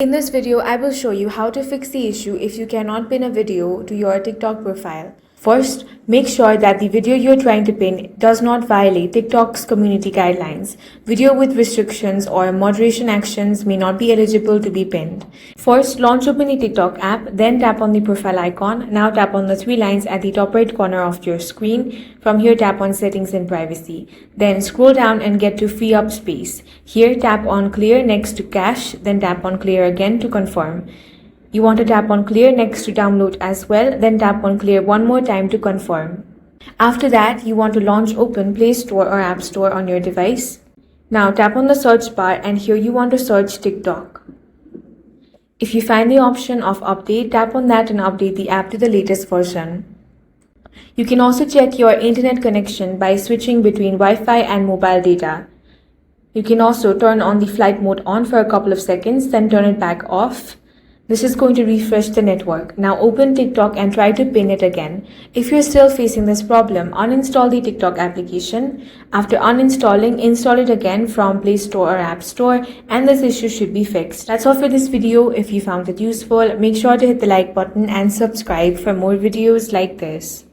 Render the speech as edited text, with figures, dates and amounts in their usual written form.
In this video, I will show you how to fix the issue if you cannot pin a video to your TikTok profile. First, make sure that the video you're trying to pin does not violate TikTok's community guidelines. Video with restrictions or moderation actions may not be eligible to be pinned. First, launch open the TikTok app, then tap on the profile icon. Now tap on the three lines at the top right corner of your screen. From here, tap on Settings and Privacy. Then scroll down and get to Free Up Space. Here, tap on Clear next to Cache, then tap on Clear again to confirm. You want to tap on Clear next to Download as well, then tap on Clear one more time to confirm. After that, you want to launch open Play Store or App Store on your device. Now tap on the search bar and here you want to search TikTok. If you find the option of Update, tap on that and update the app to the latest version. You can also check your internet connection by switching between Wi-Fi and mobile data. You can also turn on the flight mode on for a couple of seconds, then turn it back off. This is going to refresh the network. Now open TikTok and try to pin it again. If you're still facing this problem, uninstall the TikTok application. After uninstalling, install it again from Play Store or App Store and this issue should be fixed. That's all for this video. If you found it useful, make sure to hit the like button and subscribe for more videos like this.